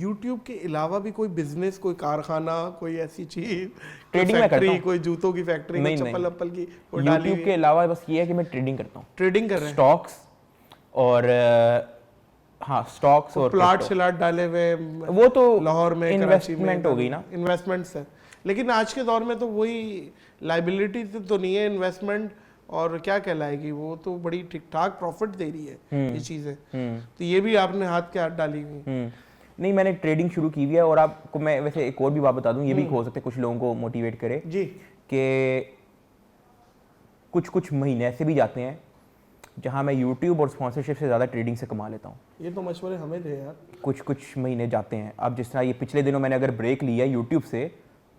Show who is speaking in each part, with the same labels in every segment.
Speaker 1: YouTube के अलावा भी कोई बिजनेस, कोई कारखाना, कोई ऐसी चीज,
Speaker 2: ट्रेडिंग में करता हूँ,
Speaker 1: कोई जूतों की फैक्ट्री, कोई चप्पल अप्पल की वो डाली
Speaker 2: यूट्यूब के अलावा बस ये है कि मैं ट्रेडिंग करता हूँ,
Speaker 1: ट्रेडिंग कर रहे हैं,
Speaker 2: स्टॉक्स और हाँ स्टॉक्स और
Speaker 1: प्लाट शिलाट डाले हुए
Speaker 2: वो तो
Speaker 1: लाहौर में, कराची में
Speaker 2: इन्वेस्टमेंट हो गई ना,
Speaker 1: इन्वेस्टमेंट्स है। लेकिन आज के दौर में तो वही लाइबिलिटी तो नहीं है इन्वेस्टमेंट, और क्या कहलाएगी वो, तो बड़ी ठीक ठाक प्रॉफिट दे रही है ये चीजें। तो ये भी आपने हाथ के हाथ डाली हुई।
Speaker 2: नहीं मैंने ट्रेडिंग शुरू की हुई है। और आपको मैं वैसे एक और भी बात बता दूं, ये भी हो सकता है कुछ लोगों को मोटिवेट करे
Speaker 1: जी,
Speaker 2: कि कुछ कुछ महीने ऐसे भी जाते हैं जहां मैं यूट्यूब और स्पॉन्सरशिप से ज़्यादा ट्रेडिंग से कमा लेता हूँ।
Speaker 1: ये तो मशवरे हमें थे यार।
Speaker 2: कुछ महीने जाते हैं। अब जिस तरह ये पिछले दिनों मैंने अगर ब्रेक लिया यूट्यूब से,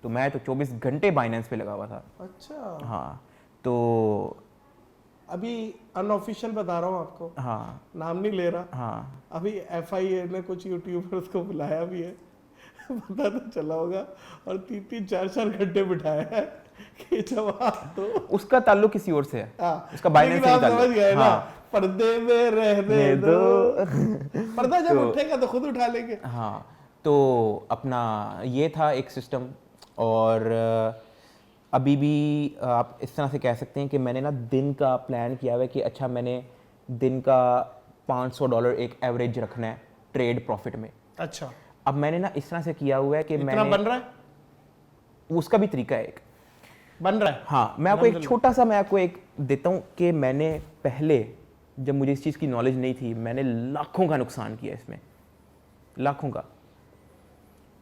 Speaker 2: तो मैं तो 24 घंटे बाइनेंस पे लगा हुआ था।
Speaker 1: अच्छा,
Speaker 2: हाँ तो
Speaker 1: अभी अनऑफिशियल बता रहा हूँ आपको,
Speaker 2: हाँ
Speaker 1: नाम नहीं ले रहा,
Speaker 2: हाँ
Speaker 1: अभी FIA ने कुछ यूट्यूबर्स को बुलाया भी है पता तो चला होगा, और 3-4 घंटे बिठाया है कि जवाब दो।
Speaker 2: उसका ताल्लुक किसी और से है,
Speaker 1: हाँ,
Speaker 2: उसका बाइनेंस से
Speaker 1: समझ गए ना,
Speaker 2: हाँ,
Speaker 1: पर्दे में रहने दो पर्दा जब
Speaker 2: तो,
Speaker 1: उठेगा तो खुद उठा लेंगे।
Speaker 2: हाँ तो अपना ये था एक सिस्टम। और अभी भी आप इस तरह से कह सकते हैं कि मैंने ना दिन का प्लान किया हुआ है कि अच्छा मैंने दिन का $500 एक एवरेज रखना है ट्रेड प्रॉफिट में।
Speaker 1: अच्छा,
Speaker 2: अब मैंने ना इस तरह से किया हुआ है कि
Speaker 1: इतना बन रहा है,
Speaker 2: उसका भी तरीका है एक
Speaker 1: बन रहा है।
Speaker 2: हाँ मैं आपको एक छोटा सा मैं आपको एक देता हूँ कि मैंने पहले जब मुझे इस चीज़ की नॉलेज नहीं थी, मैंने लाखों का नुकसान किया इसमें, लाखों का,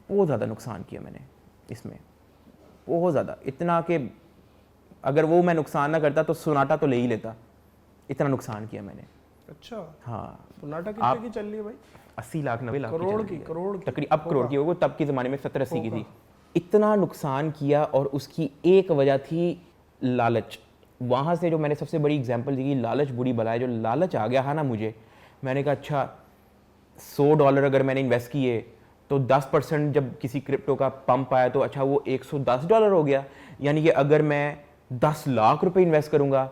Speaker 2: बहुत ज़्यादा नुकसान किया मैंने इसमें, बहुत ज़्यादा, इतना कि अगर वो मैं नुकसान ना करता तो सोनाटा तो ले ही लेता, इतना नुकसान किया मैंने।
Speaker 1: अच्छा,
Speaker 2: हाँ
Speaker 1: सोनाटा कितने की चल रही है भाई?
Speaker 2: 80 लाख 90 लाख
Speaker 1: करोड़ की
Speaker 2: तकरीबन, अब करोड़ की होगी, तब के ज़माने में 70-80 की थी। इतना नुकसान किया और उसकी एक वजह थी लालच। वहाँ से जो मैंने सबसे बड़ी एग्जांपल दी, लालच बुरी बला है। जो लालच आ गया है ना मुझे, मैंने कहा अच्छा $100 अगर मैंने इन्वेस्ट किए तो 10% जब किसी क्रिप्टो का पंप आया तो अच्छा वो $110 हो गया। यानी कि अगर मैं 10 लाख रुपए इन्वेस्ट करूँगा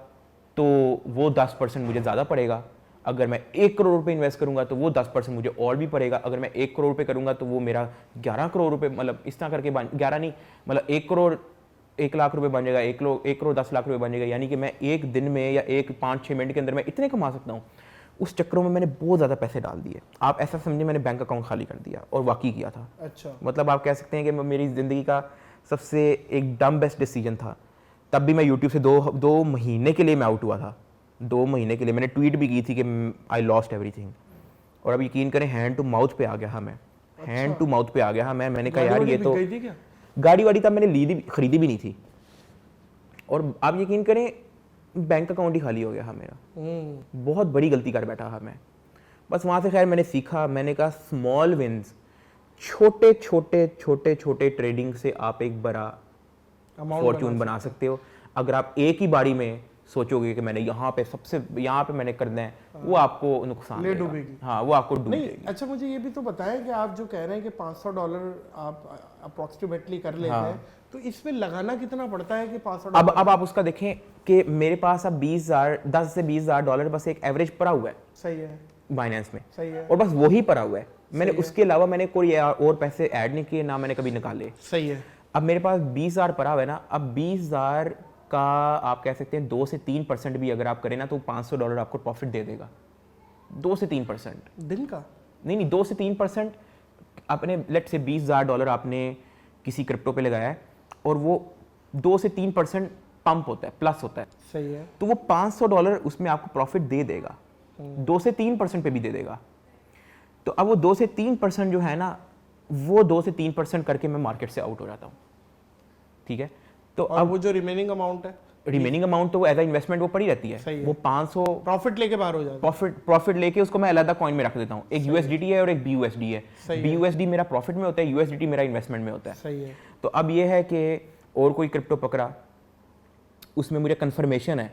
Speaker 2: तो वो 10% मुझे ज़्यादा पड़ेगा। अगर मैं 1 करोड़ रुपए इन्वेस्ट करूंगा तो वो 10% मुझे और भी पड़ेगा। अगर मैं 1 करोड़ रुपए करूंगा तो वो मेरा 11 करोड़ रुपए, मतलब इस तरह करके 11 नहीं, मतलब 1 करोड़ 1 लाख रुपए बन जाएगा, 1 करोड़ 10 लाख रुपए बन जाएगा। यानी कि मैं एक दिन में या 5-6 मिनट के अंदर मैं इतने कमा सकता हूँ। उस चक्करों में मैंने बहुत ज़्यादा पैसे डाल दिए। आप ऐसा समझिए मैंने बैंक अकाउंट खाली कर दिया, और वाकई किया था।
Speaker 1: अच्छा,
Speaker 2: मतलब आप कह सकते हैं कि मेरी ज़िंदगी का सबसे एक डम बेस्ट डिसीजन था। तब भी मैं यूट्यूब से 2 महीने के लिए मैं आउट हुआ था। 2 महीने के लिए मैंने ट्वीट भी की थी कि आई लॉस्ट एवरीथिंग। और अब यकीन करें हैंड टू माउथ पे आ गया हाँ मैं, हैंड टू माउथ पे आ गया हाँ मैंने कहा यार ये तो गाड़ी वाड़ी तब मैंने खरीदी भी नहीं थी। और आप यकीन करें बैंक अकाउंट ही खाली हो गया हाँ मेरा। बहुत बड़ी गलती कर बैठा हाँ मैं। बस वहाँ से खैर मैंने सीखा, मैंने कहा स्मॉल विंस, छोटे छोटे ट्रेडिंग से आप एक बड़ा फॉर्चून बना सकते हो। अगर आप एक ही बारी में सोचोगे कि मैंने यहाँ पे मैंने करना है, वो आपको नुकसान
Speaker 1: ले डूबेगी।
Speaker 2: हाँ वो आपको डूब जाएगी।
Speaker 1: अच्छा, मुझे ये भी तो बताएं कि आप जो कह रहे हैं कि $500 आप अप्रोक्सीमेटली कर लेते हैं, तो इसमें लगाना कितना पड़ता है कि $500?
Speaker 2: अब आप उसका देखें कि मेरे पास अब 10 से $20,000 बस एक एवरेज पड़ा हुआ है।
Speaker 1: सही है,
Speaker 2: बाइनेंस में।
Speaker 1: सही है।
Speaker 2: और बस वही पड़ा हुआ है, मैंने उसके अलावा मैंने कोई और पैसे ऐड नहीं किए, ना मैंने कभी निकाले।
Speaker 1: सही है।
Speaker 2: अब मेरे पास 20,000 पड़ा हुआ है ना। अब 20,000 का आप कह सकते हैं 2 से 3% भी अगर आप करें ना तो $500 आपको प्रॉफिट दे देगा। 2 से 3%
Speaker 1: दिन का
Speaker 2: नहीं 2 से 3% आपने लेट से $20,000 आपने किसी क्रिप्टो पे लगाया है और वो 2 से 3% पंप होता है, प्लस होता है।
Speaker 1: सही है।
Speaker 2: तो वो $500 उसमें आपको प्रॉफिट दे देगा, 2 से 3% पे भी दे देगा। तो अब वो 2 से 3% जो है ना, वो 2 से 3% करके मैं मार्केट से आउट हो जाता हूँ। ठीक है, तो
Speaker 1: अब वो जो रिमेनिंग अमाउंट है,
Speaker 2: रिमेनिंग अमाउंट तो वो एज अ इन्वेस्टमेंट वो पड़ी रहती है। वो 500
Speaker 1: प्रॉफिट लेके बाहर हो जाता है।
Speaker 2: प्रॉफिट लेके उसको मैं अलग कॉइन में रख देता हूँ। एक USDT है और एक BUSD है। BUSD मेरा प्रॉफिट में होता है, USDT मेरा इन्वेस्टमेंट में होता है।
Speaker 1: सही है।
Speaker 2: तो अब ये है कि और कोई क्रिप्टो पकड़ा, उसमें मुझे कंफर्मेशन है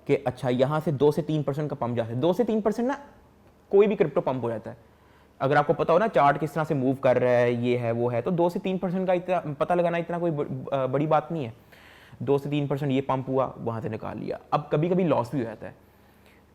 Speaker 2: कि अच्छा यहाँ से 2 से 3% का पंप जाता है। 2 से 3% ना कोई भी क्रिप्टो पंप हो जाता है। अगर आपको पता हो ना चार्ट किस तरह से मूव कर रहा है, ये है वो है, तो 2 से 3% का इतना पता लगाना इतना कोई बड़ी बात नहीं है। 2 से 3% ये पंप हुआ, वहाँ से निकाल लिया। अब कभी कभी लॉस भी हो जाता है।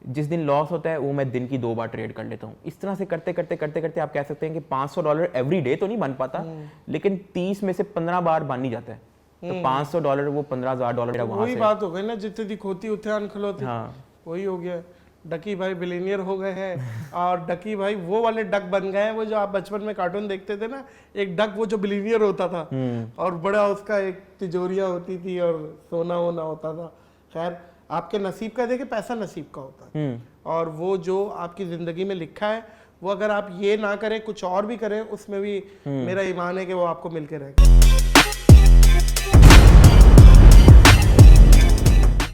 Speaker 2: जिस दिन लॉस होता है वो मैं दिन की 2 बार ट्रेड कर लेता हूँ। इस तरह से करते करते आप कह सकते हैं कि $500 एवरी डे तो नहीं बन पाता, लेकिन 30 में से 15 बार बन ही जाता है। तो $500 वो $15,000 वहां
Speaker 1: वही
Speaker 2: से।
Speaker 1: बात हो गई ना, जितने दी खोती उतने अन्न खिलौती।
Speaker 2: हाँ,
Speaker 1: वही हो गया। डकी भाई बिलियनियर हो गए हैं और डकी भाई वो वाले डक बन गए हैं, वो जो आप बचपन में कार्टून देखते थे ना, एक डक वो जो बिलियनियर होता था और बड़ा उसका एक तिजोरियां होती थी और सोना वोना होता था। खैर आपके नसीब का देखे, पैसा नसीब का होता है और वो जो आपकी जिंदगी में लिखा है वो अगर आप ये ना करें कुछ और भी करें, उसमें भी मेरा ईमान है कि वो आपको मिलके रहेगा।